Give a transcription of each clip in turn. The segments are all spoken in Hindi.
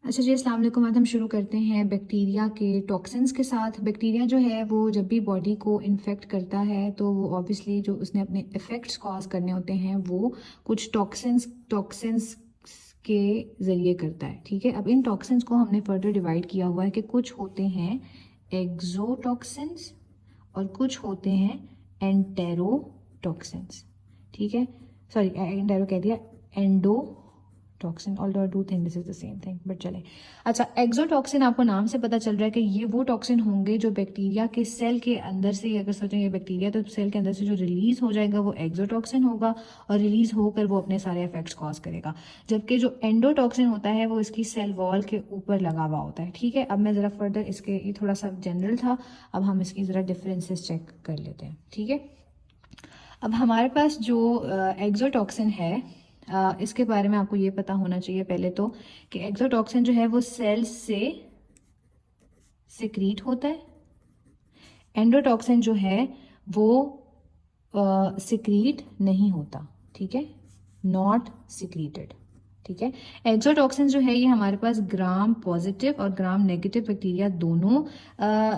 अच्छा जी, अस्सलाम वालेकुम। आज हम शुरू करते हैं बैक्टीरिया के टॉक्सिन्स के साथ। बैक्टीरिया जो है वो जब भी बॉडी को इन्फेक्ट करता है तो वो ऑब्वियसली जो उसने अपने इफ़ेक्ट्स कॉज करने होते हैं वो कुछ टॉक्सिन्स के ज़रिए करता है। ठीक है, अब इन टॉक्सिन्स को हमने फर्दर डिवाइड किया हुआ है कि कुछ होते हैं एक्जोटॉक्सिन्स और कुछ होते हैं एंटेरोटॉक्सिन्स। ठीक है, सॉरी एंटेरो कह दिया, endo toxin. All do think this is the same thing, but चले। अच्छा, एक्सोटॉक्सिन आपको नाम से पता चल रहा है कि ये वो टॉक्सिन होंगे जो बैक्टीरिया के सेल के अंदर से, अगर सोचें ये बैक्टीरिया तो सेल के अंदर से जो रिलीज हो जाएगा वो एक्सोटॉक्सिन होगा और रिलीज होकर वो अपने सारे इफेक्ट्स कॉज करेगा। जबकि जो एंडोटॉक्सिन होता है वो इसकी सेल वॉल के ऊपर लगा हुआ होता है। ठीक है, अब मैं ज़रा फर्दर इसके, ये थोड़ा सा जनरल था, अब हम इसकी ज़रा डिफरेंसेस चेक कर लेते हैं। ठीक है, अब हमारे पास जो एक्सोटॉक्सिन है, इसके बारे में आपको ये पता होना चाहिए पहले तो कि एक्सोटॉक्सिन जो है वो सेल्स से सिक्रीट होता है। एंडोटॉक्सिन जो है वो सिक्रीट नहीं होता। ठीक है, नॉट सिक्रीटेड। ठीक है, एक्सोटॉक्सिन जो है ये हमारे पास ग्राम पॉजिटिव और ग्राम नेगेटिव बैक्टीरिया दोनों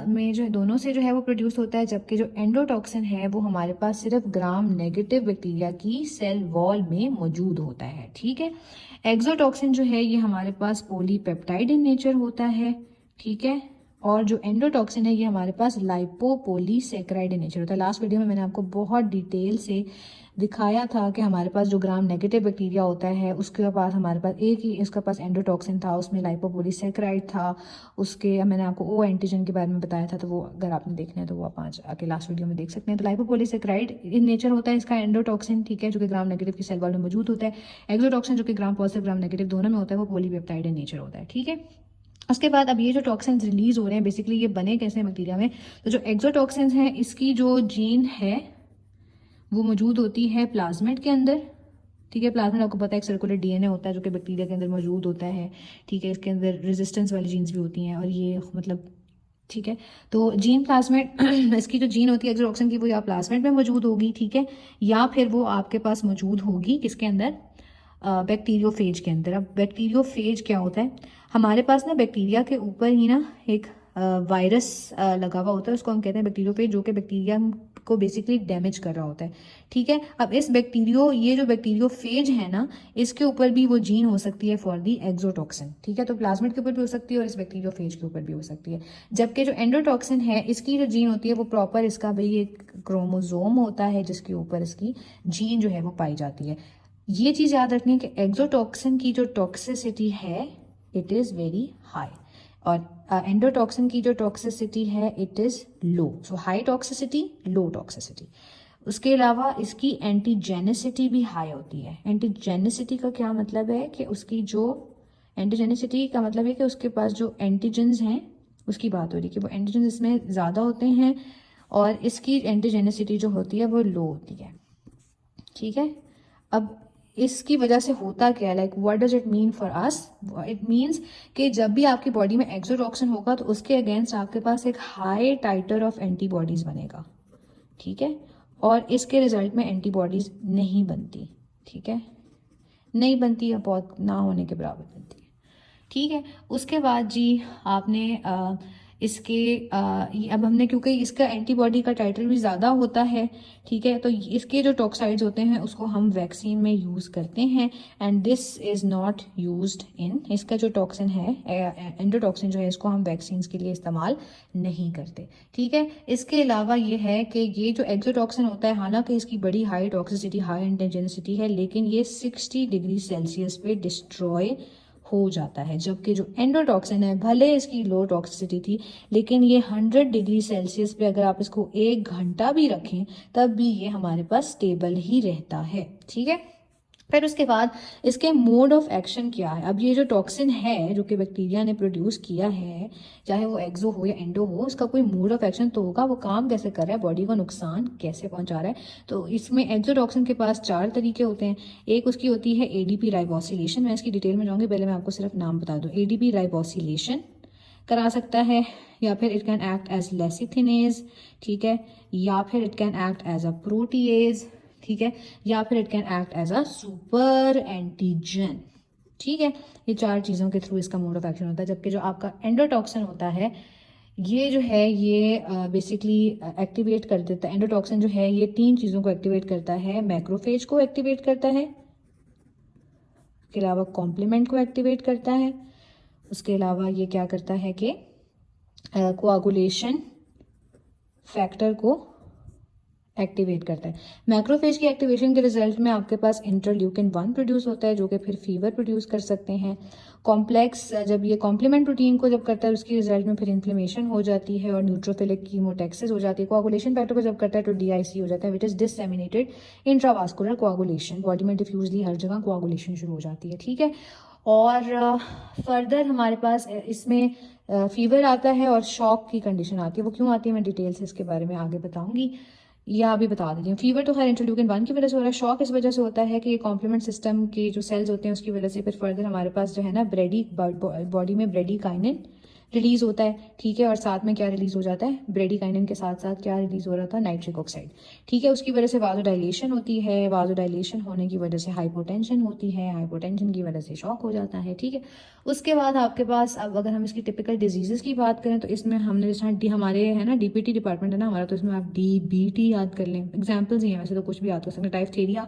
में जो दोनों से जो है वो प्रोड्यूस होता है। जबकि जो एंडोटॉक्सिन है वो हमारे पास सिर्फ ग्राम नेगेटिव बैक्टीरिया की सेल वॉल में मौजूद होता है। ठीक है, एक्सोटॉक्सिन जो है ये हमारे पास पॉलीपेप्टाइड इन नेचर होता है। ठीक है, और जो एंडोटॉक्सिन है ये हमारे पास लाइपोपोलीसेकेराइड इन नेचर होता है। लास्ट वीडियो में मैंने आपको बहुत डिटेल से दिखाया था कि हमारे पास जो ग्राम नेगेटिव बैक्टीरिया होता है उसके पास हमारे पास एक ही इसका पास एंडोटॉक्सिन था, उसमें लाइपोपोलीसेकेराइड था। उसके मैंने आपको ओ एंटीजन के बारे में बताया था, तो वो अगर आपने देखना है तो वो आप आज आके लास्ट वीडियो में देख सकते हैं। तो लाइपोपोलीसेकेराइड इन नेचर होता है इसका एंडोटॉक्सिन। ठीक है, जो कि ग्राम नेगेटिव की सेल वॉल में मौजूद होता है। एक्सोटॉक्सिन जो कि ग्राम पॉजिटिव ग्राम नेगेटिव दोनों में होता है वो पॉलीपेप्टाइड इन नेचर होता है। ठीक है, उसके बाद अब ये जो टॉक्सिन्स रिलीज हो रहे हैं बेसिकली ये बने कैसे हैं बैक्टीरिया में, तो जो एक्सोटॉक्सिन्स हैं इसकी जो जीन है वो मौजूद होती है प्लाज्मिड के अंदर। ठीक है, प्लाज्मिड आपको पता है एक सर्कुलर डीएनए होता है जो कि बैक्टीरिया के अंदर मौजूद होता है। ठीक है, इसके अंदर रेजिस्टेंस वाली जीन्स भी होती हैं और ये मतलब, ठीक है, तो जीन प्लाज्मिड इसकी जो जीन होती है एक्सोटॉक्सिन की वो या प्लाज्मिड में मौजूद होगी। ठीक है, या फिर वो आपके पास मौजूद होगी किसके अंदर, बैक्टीरियोफेज के अंदर। अब बैक्टीरियोफेज क्या होता है, हमारे पास ना बैक्टीरिया के ऊपर ही ना एक वायरस लगा हुआ होता है, उसको हम कहते हैं बैक्टीरियोफेज, जो कि बैक्टीरिया को बेसिकली डैमेज कर रहा होता है। ठीक है, अब इस ये जो बैक्टीरियोफेज है ना, इसके ऊपर भी वो जीन हो सकती है फॉर दी एक्सोटॉक्सिन। ठीक है, तो प्लाज्मिड के ऊपर भी हो सकती है और इस बैक्टीरियोफेज के ऊपर भी हो सकती है। जबकि जो एंडोटॉक्सिन है इसकी जो जीन होती है वो प्रॉपर इसका भाई एक क्रोमोजोम होता है जिसके ऊपर इसकी जीन जो है वो पाई जाती है। ये चीज़ याद रखनी है कि एक्सोटॉक्सिन की जो टॉक्सिसिटी है इट इज़ वेरी हाई और एंडोटॉक्सिन की जो टॉक्सिसिटी है it is low. So high toxicity, low toxicity. उसके अलावा इसकी एंटीजेनिसिटी भी हाई होती है। एंटीजेनिसिटी का क्या मतलब है कि उसकी जो एंटीजेनिसिटी का मतलब है कि उसके पास जो एंटीजेंस हैं उसकी बात हो रही है कि वो एंटीजेंस इसमें ज़्यादा होते हैं और इसकी एंटीजेनिसिटी जो होती है वो लो होती है। ठीक है, अब इसकी वजह से होता क्या है, like what does it mean for us, it means कि जब भी आपकी बॉडी में एक्सोटॉक्सिन होगा तो उसके अगेंस्ट आपके पास एक हाई टाइटर ऑफ एंटीबॉडीज बनेगा। ठीक है, और इसके रिजल्ट में एंटीबॉडीज नहीं बनती। ठीक है, नहीं बनती या बहुत ना होने के बराबर बनती है। ठीक है, उसके बाद जी आपने इसके अब हमने, क्योंकि इसका एंटीबॉडी का टाइटर भी ज़्यादा होता है। ठीक है, तो इसके जो टॉक्साइड्स होते हैं उसको हम वैक्सीन में यूज़ करते हैं and this is not used in, इसका जो टॉक्सिन है एंडोटॉक्सिन जो है इसको हम वैक्सीन के लिए इस्तेमाल नहीं करते। ठीक है, इसके अलावा ये है कि ये जो एक्सोटॉक्सिन होता है हालांकि इसकी बड़ी हाई टॉक्सिसिटी हाई एंटीजेनिसिटी है लेकिन ये 60 डिग्री सेल्सियस पे डिस्ट्रॉय हो जाता है। जबकि जो एंडोटॉक्सिन है भले इसकी लो टॉक्सिसिटी थी लेकिन ये 100 डिग्री सेल्सियस पे अगर आप इसको 1 घंटा भी रखें तब भी ये हमारे पास स्टेबल ही रहता है। ठीक है, फिर उसके बाद इसके मोड ऑफ एक्शन क्या है। अब ये जो टॉक्सिन है जो कि बैक्टीरिया ने प्रोड्यूस किया है, चाहे वो एक्सो हो या एंडो हो, उसका कोई मोड ऑफ एक्शन तो होगा, वो काम कैसे कर रहा है, बॉडी को नुकसान कैसे पहुंचा रहा है। तो इसमें एक्सोटॉक्सिन के पास 4 तरीके होते हैं। एक उसकी होती है एडीपी राइबोसिलेशन, मैं इसकी डिटेल में जाऊंगी, पहले मैं आपको सिर्फ नाम बता दूं। एडीपी राइबोसिलेशन करा सकता है, या फिर it can act as lecithinase. ठीक है, या फिर it can act as a protease. ठीक है, या फिर it can act as a superantigen. ठीक है, ये 4 चीज़ों के थ्रू इसका मोड ऑफ एक्शन होता है। जबकि जो आपका एंडोटॉक्सिन होता है ये जो है ये बेसिकली एक्टिवेट कर देता है। एंडोटॉक्सिन जो है ये 3 चीज़ों को एक्टिवेट करता है। मैक्रोफेज को एक्टिवेट करता है, उसके अलावा कॉम्प्लीमेंट को एक्टिवेट करता है, उसके अलावा ये क्या करता है कि कोआगुलेशन फैक्टर को एक्टिवेट करता है। मैक्रोफेज की एक्टिवेशन के रिजल्ट में आपके पास इंटरल्यूकिन 1 प्रोड्यूस होता है जो कि फिर फीवर प्रोड्यूस कर सकते हैं। कॉम्प्लेक्स जब ये कॉम्प्लीमेंट प्रोटीन को जब करता है उसकी रिजल्ट में फिर इन्फ्लेमेशन हो जाती है और न्यूट्रोफिलिक कीमोटेक्सिस हो जाती है। कोआगुलेशन फैक्टर को जब करता है तो DIC हो जाता है, which is disseminated intravascular coagulation. Body में डिफ्यूजली हर जगह कोआगुलेशन शुरू हो जाती है। ठीक है, और फर्दर हमारे पास इसमें फीवर आता है और शॉक की कंडीशन आती है। वो क्यों आती है मैं डिटेल से इसके बारे में आगे बताऊंगी, या अभी बता देती हूँ। फीवर तो खैर इंटरल्यूकिन 1 की वजह से हो रहा है। शॉक इस वजह से होता है कि ये कॉम्प्लीमेंट सिस्टम के जो सेल्स होते हैं उसकी वजह से फिर फर्दर हमारे पास जो है ना बॉडी में ब्रेडिकाइनिन रिलीज होता है। ठीक है, और साथ में क्या रिलीज हो जाता है, ब्रेडिकाइनिन के साथ साथ क्या रिलीज हो रहा था, नाइट्रिक ऑक्साइड। ठीक है, उसकी वजह से वाजोडाइलेशन होती है। वाजोडाइलेशन होने की वजह से हाइपोटेंशन होती है, हाइपोटेंशन की वजह से शॉक हो जाता है। ठीक है, उसके बाद आपके पास अब अगर हम इसकी टिपिकल डिजीजेस की बात करें तो इसमें हमने जैसे हमारे है ना DPT डिपार्टमेंट है ना हमारा, तो इसमें आप DBT याद कर लें। एग्जाम्पल्स ही हैं, वैसे तो कुछ भी याद कर सकते हैं। टाइफथेरिया,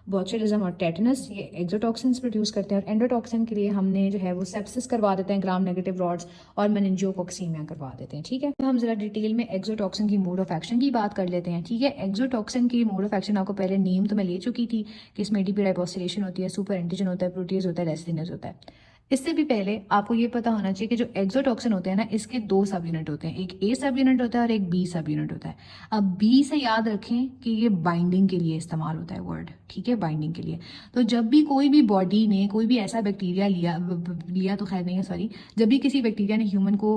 बॉचुलिज्म और टेटनस ये एक्सोटॉक्सिन्स प्रोड्यूस करते हैं। और एंडोटॉक्सिन के लिए हमने जो है वो सेप्सिस करवा देते हैं, ग्राम नेगेटिव रॉड्स और मेनिंजियोकोक्सीमिया करवा देते हैं। ठीक है, तो हम जरा डिटेल में एक्सोटॉक्सिन की मोड ऑफ एक्शन की बात कर लेते हैं। ठीक है, एक्सोटॉक्सिन की मोड ऑफ एक्शन आपको पहले नेम तो मैं ले चुकी थी कि इसमें ADP राइबोसिलेशन होती है, सुपर एंटीजन होता है, प्रोटीज होता है, रेसिनेज होता है। इससे भी पहले आपको ये पता होना चाहिए कि जो एक्सोटॉक्सिन होते हैं ना इसके 2 सब यूनिट होते हैं, एक A सब यूनिट होता है और एक B सब यूनिट होता है। अब B से याद रखें कि ये बाइंडिंग के लिए इस्तेमाल होता है वर्ड। ठीक है, बाइंडिंग के लिए। तो जब भी कोई भी बॉडी ने कोई भी ऐसा बैक्टीरिया लिया तो खैर नहीं है सॉरी, जब भी किसी बैक्टीरिया ने ह्यूमन को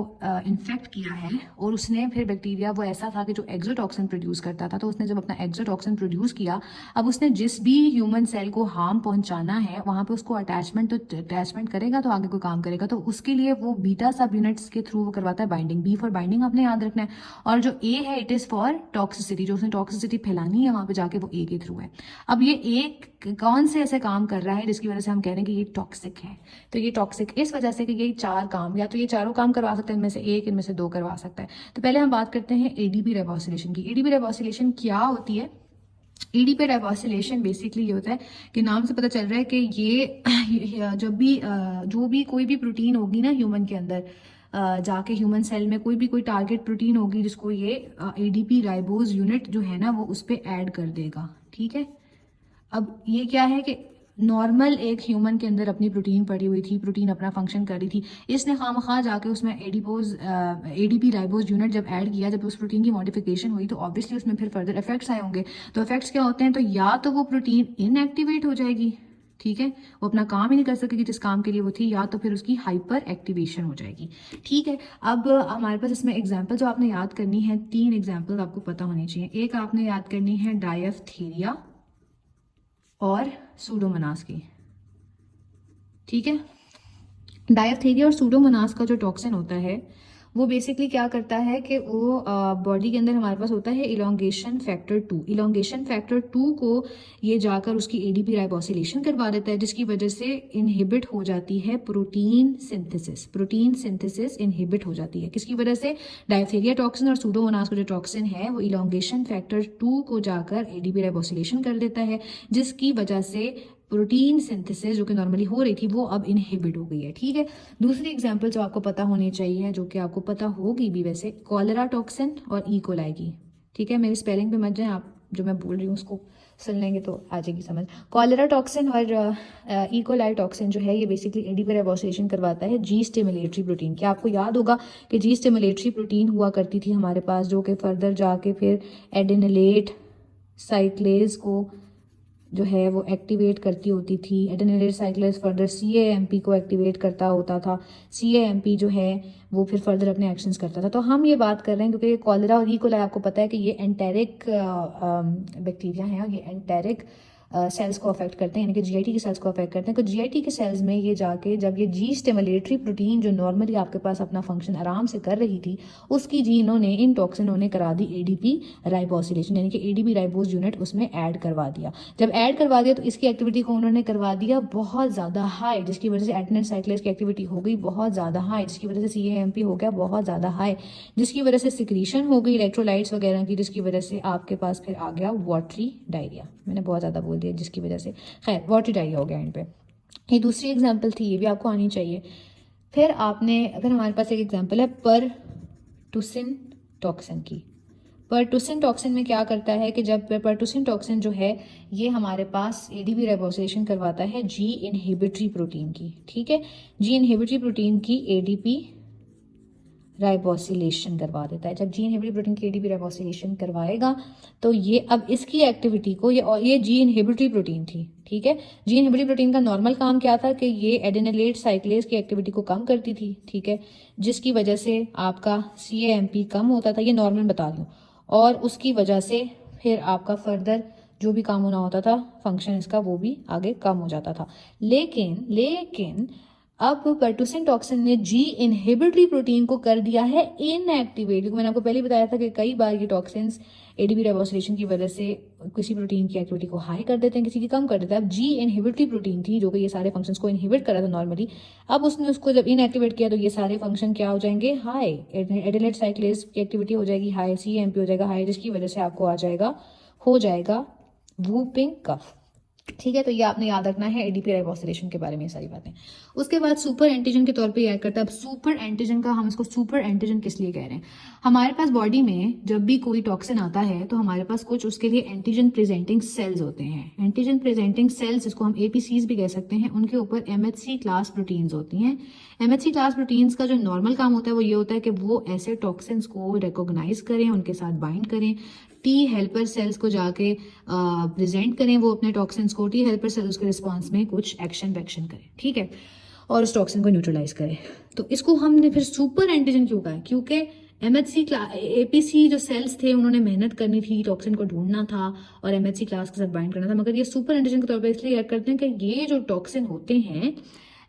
इन्फेक्ट किया है और उसने फिर बैक्टीरिया वो ऐसा था कि जो एक्सोटॉक्सिन प्रोड्यूस करता था, तो उसने जब अपना एक्सोटॉक्सिन प्रोड्यूस किया, अब उसने जिस भी ह्यूमन सेल को हार्म पहुंचाना है वहां पे उसको अटैचमेंट करेगा तो आगे कोई काम करेगा, तो उसके लिए वो बीटा सब यूनिट्स के थ्रू वो करवाता है बाइंडिंग। B फॉर बाइंडिंग आपने याद रखना है, और जो A है इट इज फॉर टॉक्सिसिटी, जो उसने टॉक्सिसिटी फैलानी है वहां पे जाके वो A के थ्रू है। अब ये एक कौन से ऐसे काम कर रहा है जिसकी वजह से हम कह रहे हैं कि ये टॉक्सिक है, तो ये टॉक्सिक इस वजह से कि ये 4 काम, या तो ये चारों काम करवा सकता है, इनमें से एक, इनमें से 2 करवा सकता है। तो पहले हम बात करते हैं ADP राइबोसिलेशन की। ADP राइबोसिलेशन क्या होती है? ADP राइबोसिलेशन बेसिकली ये होता है कि नाम से पता चल रहा है कि ये जब भी जो भी कोई भी प्रोटीन होगी ना ह्यूमन के अंदर, जाके ह्यूमन सेल में कोई टारगेट प्रोटीन होगी जिसको ये ADP राइबोज यूनिट जो है ना वो उस पर ऐड कर देगा। ठीक है, अब ये क्या है कि नॉर्मल एक ह्यूमन के अंदर अपनी प्रोटीन पड़ी हुई थी, प्रोटीन अपना फंक्शन कर रही थी, इसने खामखा जाके उसमें ADP राइबोज यूनिट जब ऐड किया, जब उस प्रोटीन की मॉडिफिकेशन हुई तो ऑब्वियसली उसमें फिर फर्दर इफेक्ट्स आए होंगे। तो इफेक्ट्स क्या होते हैं, तो या तो वो प्रोटीन इनएक्टिवेट हो जाएगी, ठीक है, वो अपना काम ही नहीं कर सकेगी जिस काम के लिए वो थी, या तो फिर उसकी हाइपर एक्टिवेशन हो जाएगी। ठीक है, अब हमारे पास इसमें एग्जाम्पल जो आपने याद करनी है, 3 एग्जाम्पल आपको पता होनी चाहिए। एक आपने याद करनी है डायफ्थेरिया और सूडोमोनास की। ठीक है, डायफ्थेरिया और सूडोमोनास का जो टॉक्सिन होता है वो बेसिकली क्या करता है कि वो बॉडी के अंदर हमारे पास होता है इलोंगेशन फैक्टर 2। इलोंगेशन फैक्टर 2 को ये जाकर उसकी ADP राइबोसिलेशन करवा देता है, जिसकी वजह से इनहिबिट हो जाती है प्रोटीन सिंथेसिस इनहिबिट हो जाती है। किसकी वजह से? डायफ्थेरिया टॉक्सिन और सूडोमोनास का जो टॉक्सिन है वो इलोंगेशन फैक्टर 2 को जाकर ADP राइबोसिलेशन कर देता है, जिसकी वजह से प्रोटीन सिंथेसिस जो कि नॉर्मली हो रही थी वो अब इनहिबिट हो गई है। ठीक है, दूसरी एग्जांपल जो आपको पता होनी चाहिए, जो कि आपको पता होगी भी वैसे, कॉलेरा टॉक्सिन और ई कोलाई की। ठीक है, मेरी स्पेलिंग पे मत जाएं, आप जो मैं बोल रही हूँ उसको सुन लेंगे तो आ जाएगी समझ। कॉलेरा टॉक्सिन और ई कोलाई टॉक्सिन जो है ये बेसिकली ADP राइबोसिलेशन करवाता है G स्टिमुलेटरी प्रोटीन। क्या आपको याद होगा कि G स्टिमुलेटरी प्रोटीन हुआ करती थी हमारे पास, जो कि फर्दर जाके फिर एडेनिलेट साइक्लेज को जो है वो एक्टिवेट करती होती थी। एडेनिलेट साइक्लेज फर्दर CAMP को एक्टिवेट करता होता था। CAMP जो है वो फिर फर्दर अपने एक्शंस करता था। तो हम ये बात कर रहे हैं क्योंकि कॉलेरा और ई कोलाई आपको पता है कि ये एंटेरिक बैक्टीरिया हैं और ये एंटेरिक सेल्स को अफेक्ट करते हैं, यानी कि जीआईटी के सेल्स को अफेक्ट करते हैं। तो जीआईटी के सेल्स में ये जाके जब ये जी स्टिमुलेटरी प्रोटीन जो नॉर्मली आपके पास अपना फंक्शन आराम से कर रही थी, उसकी जी इन्होंने इन टॉक्सिनों ने करा दी एडीपी राइबोसिलेशन, यानी कि एडीपी राइबोज यूनिट उसमें ऐड करवा दिया। जब ऐड करवा दिया तो इसकी एक्टिविटी को उन्होंने करवा दिया बहुत ज़्यादा हाई, जिसकी वजह से एडेनिन साइक्लेज की एक्टिविटी हो गई बहुत ज़्यादा हाई, जिसकी वजह से सीएएमपी हो गया बहुत ज़्यादा हाई, जिसकी वजह से सिक्रीशन हो गई इलेक्ट्रोलाइट्स वगैरह की, जिसकी वजह से आपके पास फिर आ गया वाटरी डायरिया। मैंने बहुत ज़्यादा बोल दिया जिसकी वजह से, खैर वाटरी डायरिया हो गया इन पे। ये दूसरी एग्जाम्पल थी, ये भी आपको आनी चाहिए। फिर आपने, अगर हमारे पास एक एग्जाम्पल है परटुसिन टॉक्सिन की, परटुसिन टॉक्सिन में क्या करता है कि जब परटुसिन टॉक्सिन जो है ये हमारे पास एडीपी राइबोसिलेशन करवाता है जी इनहिबिटरी प्रोटीन की, ठीक है, जी इनहिबिटरी प्रोटीन की एडीपी राइबोसिलेशन करवा देता है। जब जी इनहिबिटरी प्रोटीन की एडीपी राइबोसिलेशन करवाएगा तो ये अब इसकी एक्टिविटी को, ये जी इनहिबिटरी प्रोटीन थी, ठीक है, जी इनहिबिटरी प्रोटीन का नॉर्मल काम क्या था कि ये एडेनिलेट साइक्लेज की एक्टिविटी को कम करती थी, ठीक है, जिसकी वजह से आपका सीएएमपी कम होता था, ये नॉर्मल बता रही हूँ, और उसकी वजह से फिर आपका फर्दर जो भी काम होना होता था फंक्शन इसका वो भी आगे कम हो जाता था। लेकिन अब परटुसिन टॉक्सिन ने जी इनहिबिटरी प्रोटीन को कर दिया है इनएक्टिवेट, क्योंकि मैंने आपको पहले बताया था कि कई बार ये टॉक्सिन्स एडीपी राइबोसिलेशन की वजह से किसी प्रोटीन की एक्टिविटी को हाई कर देते हैं, किसी की कम कर देते हैं। अब जी इनहिबिटरी प्रोटीन थी जो कि ये सारे फंक्शंस को इनहिबिट कर रहा था नॉर्मली, अब उसने उसको जब इनएक्टिवेट किया तो ये सारे फंक्शन क्या हो जाएंगे, हाई, एडेनिलेट साइक्लेज की एक्टिविटी हो जाएगी हाई, सीएमपी हो जाएगा हाई, जिसकी वजह से आपको हो जाएगा वूपिंग कफ, ठीक है। तो ये आपने याद रखना है एडीपी राइबोसिलेशन के बारे में ये सारी बातें। उसके बाद सुपर एंटीजन के तौर पे याद करता है। अब सुपर एंटीजन का, हम इसको सुपर एंटीजन किस लिए कह रहे हैं, हमारे पास बॉडी में जब भी कोई टॉक्सिन आता है तो हमारे पास कुछ उसके लिए एंटीजन प्रेजेंटिंग सेल्स होते हैं। एंटीजन प्रेजेंटिंग सेल्स, इसको हम एपीसीज भी कह सकते हैं, उनके ऊपर एमएचसी क्लास प्रोटीन्स होती हैं। एमएचसी क्लास प्रोटीन्स का जो नॉर्मल काम होता है वो ये होता है कि वो ऐसे टॉक्सिन्स को रिकॉग्नाइज करें, उनके साथ बाइंड करें, टी हेल्पर सेल्स को जाके प्रेजेंट करें वो अपने टॉक्सिन्स को, टी हेल्पर सेल्स के रिस्पॉन्स में कुछ एक्शन करें, ठीक है, और उस टॉक्सिन को न्यूट्रलाइज करें। तो इसको हमने फिर सुपर एंटीजन क्यों कहा, क्योंकि एमएचसी एपीसी जो सेल्स थे उन्होंने मेहनत करनी थी, टॉक्सिन को ढूंढना था और एमएचसी क्लास के साथ बाइंड करना था, मगर ये सुपर एंटीजन के तौर पर इसलिए याद करते हैं कि ये जो टॉक्सिन होते हैं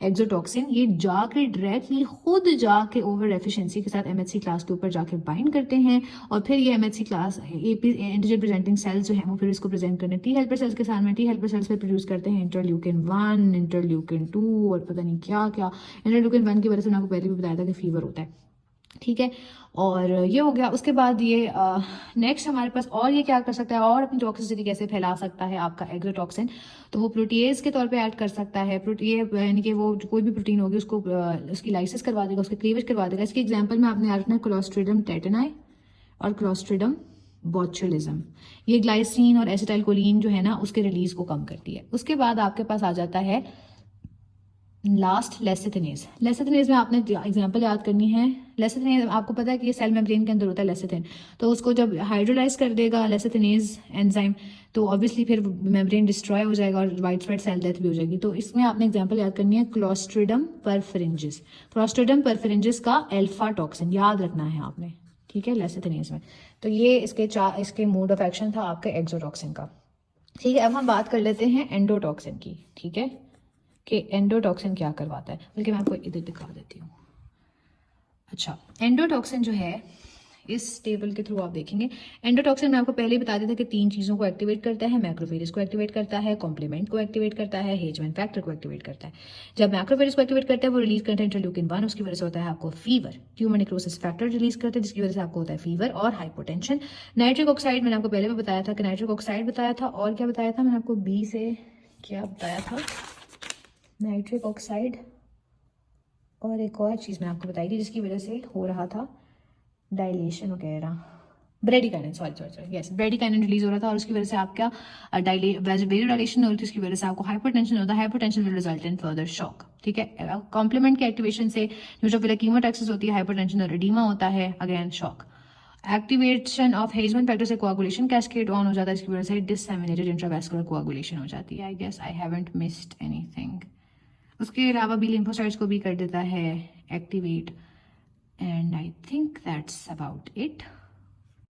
एक्सोटॉक्सिन, ये जाके डायरेक्टली खुद जाके ओवर एफिशिएंसी के साथ एमएचसी क्लास के ऊपर जाके बाइंड करते हैं, और फिर ये MHC class antigen presenting sales जो है वो फिर इसको प्रेजेंट करने टी हेल्पर सेल्स के साथ में, टी हेल्पर सेल्स पे प्रोड्यूस करते हैं इंटरल्यूकिन 1, इंटरल्यूकिन 2 और पता नहीं क्या क्या। इंटरल्यूकिन 1 की वजह से मैंने आपको पहले भी बताया था कि फीवर होता है, ठीक है, और ये हो गया। उसके बाद ये नेक्स्ट हमारे पास और ये क्या कर सकता है और अपनी टॉक्सिसिटी कैसे फैला सकता है आपका एक्सोटॉक्सिन, तो वो प्रोटीएज के तौर पे ऐड कर सकता है। यानी कि वो कोई भी प्रोटीन होगी उसको उसकी लाइसिस करवा देगा, उसके क्लीवेज करवा देगा। इसके एग्जाम्पल में आपने याद रखना है क्लोस्ट्रिडियम टेटेनाई और क्लोस्ट्रिडियम बोचुलिज्म। ये ग्लाइसिन और एसिटाइल कोलिन जो है ना उसके रिलीज को कम करती है। उसके बाद आपके पास आ जाता है लास्ट लेसिथिनेज। लेसिथिनेज में आपने एग्जांपल याद करनी है। लेसिथिनेज आपको पता है कि ये सेल मेम्ब्रेन के अंदर होता है लेसिथिन, तो उसको जब हाइड्रोलाइज कर देगा लेसिथिनेज एंजाइम तो ऑब्वियसली फिर मेम्ब्रेन डिस्ट्रॉय हो जाएगा और वाइड स्प्रेड सेल डेथ भी हो जाएगी। तो इसमें आपने एग्जांपल याद करनी है क्लोस्ट्रिडियम परफेरेंजिस। क्लोस्ट्रिडियम परफेरेंजिस का अल्फा टॉक्सिन याद रखना है आपने, ठीक है, लेसिथिनेज में। तो ये इसके मोड ऑफ एक्शन था आपके एक्सोटॉक्सिन का, ठीक है। अब हम बात कर लेते हैं एंडोटॉक्सिन की, ठीक है, कि एंडोटॉक्सिन क्या करवाता है, बल्कि मैं आपको इधर दिखा देती हूँ। अच्छा, एंडोटॉक्सिन जो है इस टेबल के थ्रू आप देखेंगे, एंडोटॉक्सिन मैं आपको पहले ही बता दिया था कि 3 चीज़ों को एक्टिवेट करता है, मैक्रोफेजेस को एक्टिवेट करता है, कॉम्प्लीमेंट को एक्टिवेट करता है, हेजमैन फैक्टर को एक्टिवेट करता है। जब मैक्रोफेजेस को एक्टिवेट करता है वो रिलीज करता है इंटरल्यूकिन 1, उसकी वजह से होता है आपको fever. Tumour necrosis factor release करते हैं जिसकी वजह से आपको होता है फीवर और हाइपोटेंशन। नाइट्रिक ऑक्साइड मैंने आपको पहले भी बताया था कि नाइट्रिक ऑक्साइड बताया था, और क्या बताया था मैंने आपको बी से क्या बताया था, नाइट्रिक ऑक्साइड और एक और चीज़ मैं आपको बताई थी जिसकी वजह से हो रहा था डायलेशन वगैरह, bradykinin, sorry yes, bradykinin release हो रहा था और उसकी वजह से आपका डायलेशन हो रही थी, उसकी वजह से आपको हाइपरटेंशन होता है, hypertension will result in further shock, ठीक है। कॉम्प्लीमेंट के एक्टिवेशन से न्यूट्रोफिलिक कीमोटैक्सिस होती है, हाइपरटेंशन और एडिमा होता है, again shock. Activation of Hageman factor से कोआगुलेशन कैस्केड ऑन हो जाता है, इसकी वजह से डिससेमिनेटेड इंट्रावैस्कुलर कोआगुलेशन हो जाती है। I guess I haven't missed anything. उसके अलावा भी लिम्फोसाइट्स को भी कर देता है activate, and I think that's about it.